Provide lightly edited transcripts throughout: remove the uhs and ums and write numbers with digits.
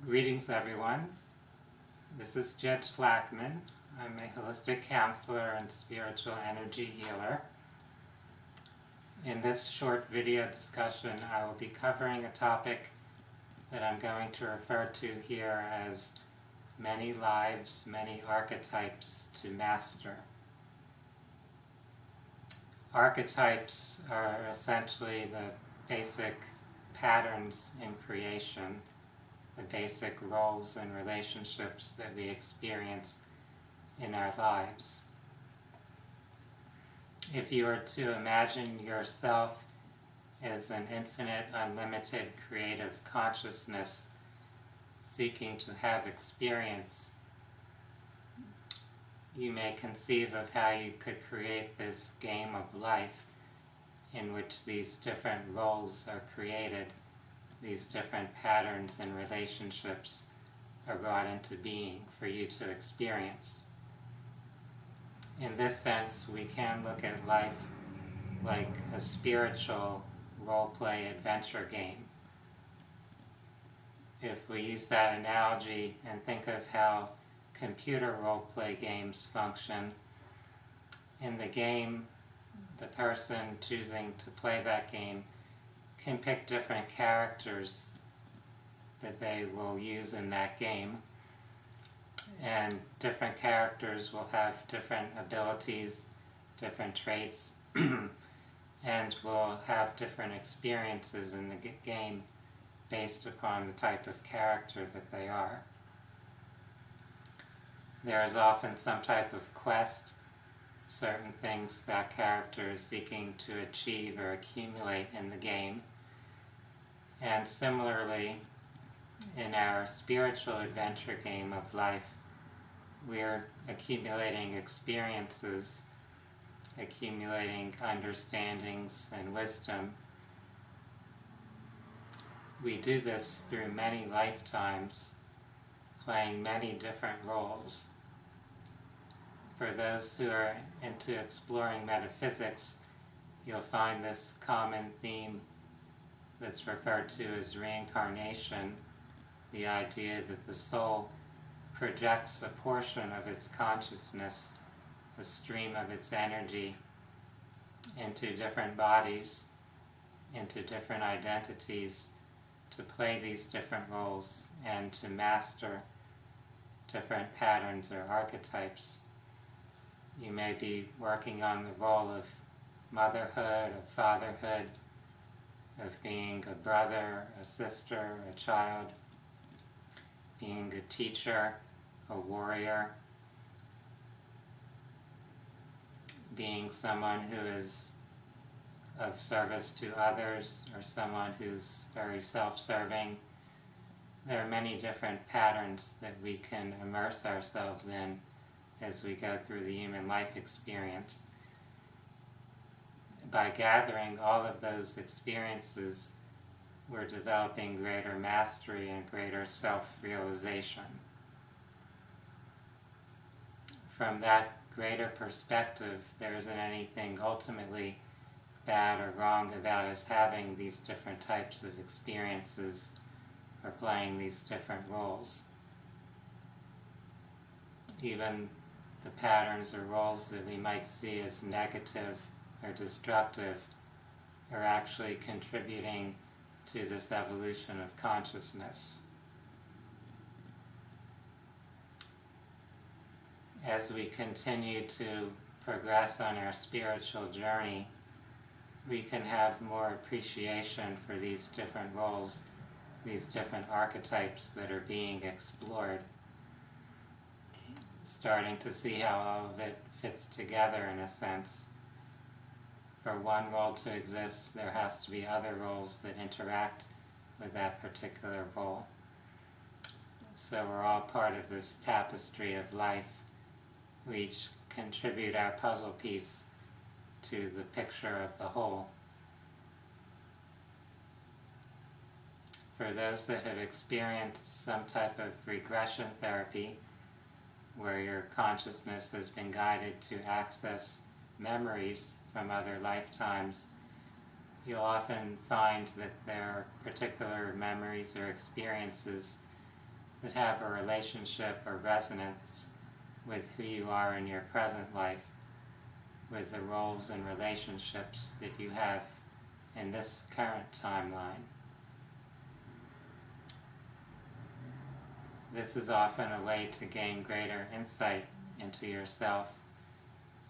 Greetings, everyone. This is Jed Schlackman. I'm a holistic counselor and spiritual energy healer. In this short video discussion, I will be covering a topic that I'm going to refer to here as many lives, many archetypes to master. Archetypes are essentially the basic patterns in creation, the basic roles and relationships that we experience in our lives. If you were to imagine yourself as an infinite, unlimited, creative consciousness seeking to have experience, you may conceive of how you could create this game of life in which these different roles are created, these different patterns and relationships are brought into being for you to experience. In this sense, we can look at life like a spiritual role-play adventure game. If we use that analogy and think of how computer role-play games function, in the game, the person choosing to play that game can pick different characters that they will use in that game, and different characters will have different abilities, different traits, and will have different experiences in the game based upon the type of character that they are. There is often some type of quest, certain things that character is seeking to achieve or accumulate in the game. And similarly, in our spiritual adventure game of life, we're accumulating experiences, accumulating understandings and wisdom. We do this through many lifetimes, playing many different roles. For those who are into exploring metaphysics, you'll find this common theme that's referred to as reincarnation, the idea that the soul projects a portion of its consciousness, a stream of its energy, into different bodies, into different identities, to play these different roles and to master different patterns or archetypes. You may be working on the role of motherhood, of fatherhood, of being a brother, a sister, a child, being a teacher, a warrior, being someone who is of service to others, or someone who's very self-serving. There are many different patterns that we can immerse ourselves in as we go through the human life experience. By gathering all of those experiences, we're developing greater mastery and greater self-realization. From that greater perspective, there isn't anything ultimately bad or wrong about us having these different types of experiences or playing these different roles. Even the patterns or roles that we might see as negative or destructive are actually contributing to this evolution of consciousness. As we continue to progress on our spiritual journey, we can have more appreciation for these different roles, these different archetypes that are being explored, starting to see how all of it fits together in a sense. For one role to exist, there has to be other roles that interact with that particular role. So we're all part of this tapestry of life. We each contribute our puzzle piece to the picture of the whole. For those that have experienced some type of regression therapy, where your consciousness has been guided to access memories from other lifetimes, you'll often find that there are particular memories or experiences that have a relationship or resonance with who you are in your present life, with the roles and relationships that you have in this current timeline. This is often a way to gain greater insight into yourself,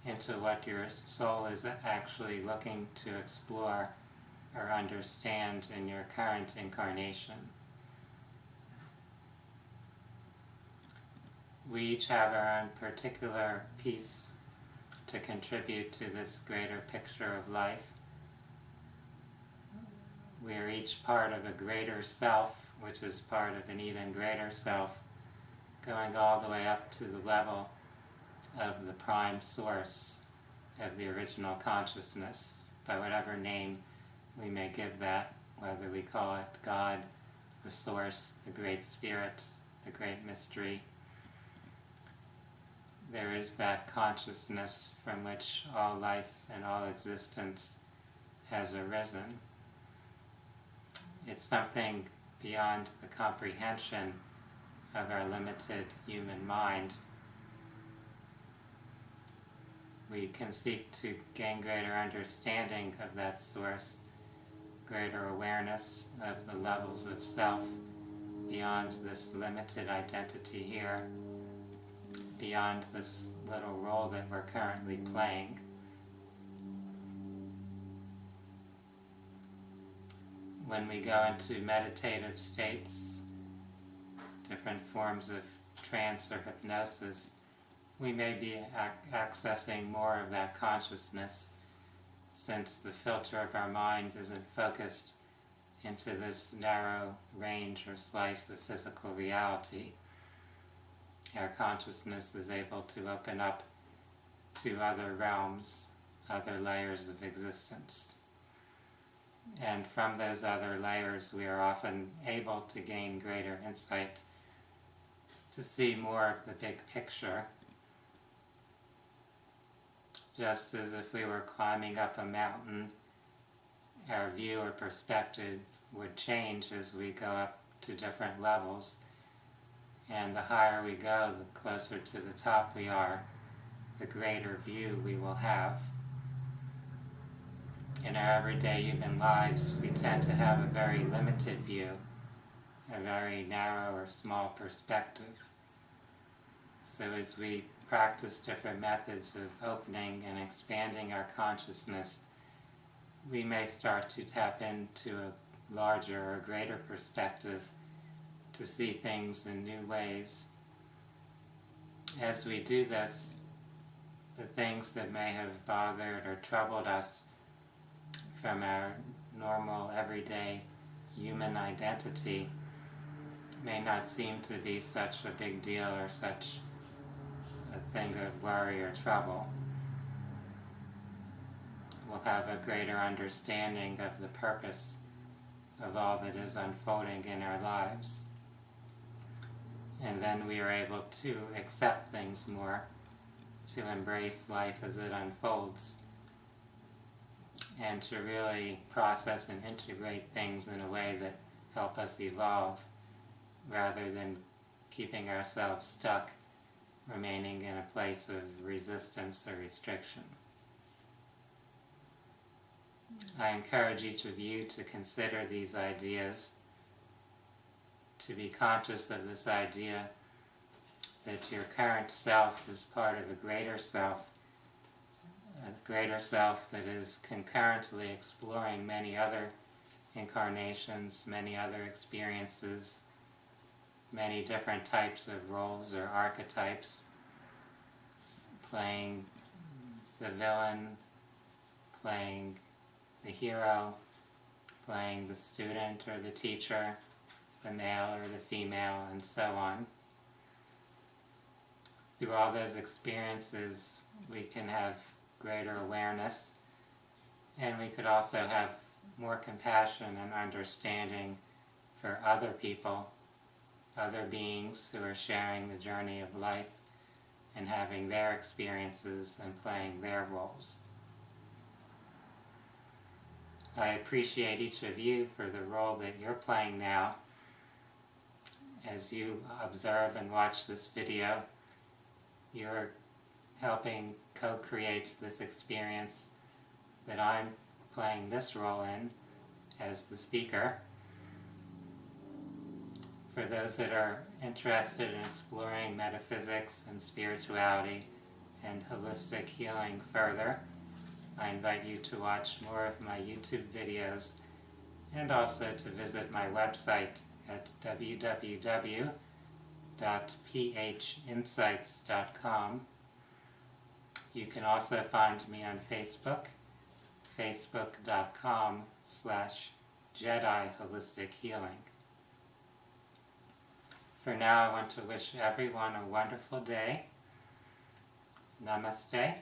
into what your soul is actually looking to explore or understand in your current incarnation. We each have our own particular piece to contribute to this greater picture of life. We are each part of a greater self, which is part of an even greater self, going all the way up to the level of the prime source of the original consciousness, by whatever name we may give that, whether we call it God, the Source, the Great Spirit, the Great Mystery. There is that consciousness from which all life and all existence has arisen. It's something beyond the comprehension of our limited human mind. We can seek to gain greater understanding of that source, greater awareness of the levels of self beyond this limited identity here, beyond this little role that we're currently playing. When we go into meditative states, different forms of trance or hypnosis, we may be accessing more of that consciousness, since the filter of our mind isn't focused into this narrow range or slice of physical reality. Our consciousness is able to open up to other realms, other layers of existence. And from those other layers, we are often able to gain greater insight, to see more of the big picture. Just as if we were climbing up a mountain, our view or perspective would change as we go up to different levels. And the higher we go, the closer to the top we are, the greater view we will have. In our everyday human lives, we tend to have a very limited view, a very narrow or small perspective. So as we practice different methods of opening and expanding our consciousness, we may start to tap into a larger or greater perspective to see things in new ways. As we do this, the things that may have bothered or troubled us from our normal, everyday human identity may not seem to be such a big deal or such a thing of worry or trouble. We'll have a greater understanding of the purpose of all that is unfolding in our lives. And then we are able to accept things more, to embrace life as it unfolds, and to really process and integrate things in a way that help us evolve, rather than keeping ourselves stuck, remaining in a place of resistance or restriction. I encourage each of you to consider these ideas, to be conscious of this idea that your current self is part of a greater self that is concurrently exploring many other incarnations, many other experiences, many different types of roles or archetypes, playing the villain, playing the hero, playing the student or the teacher, the male or the female, and so on. Through all those experiences, we can have greater awareness, and we could also have more compassion and understanding for other people, other beings who are sharing the journey of life and having their experiences and playing their roles. I appreciate each of you for the role that you're playing now, as you observe and watch this video, you're helping co-create this experience that I'm playing this role in as the speaker. For those that are interested in exploring metaphysics and spirituality and holistic healing further, I invite you to watch more of my YouTube videos and also to visit my website at www.phinsights.com. You can also find me on Facebook, facebook.com/Jedi Holistic Healing. For now, I want to wish everyone a wonderful day. Namaste.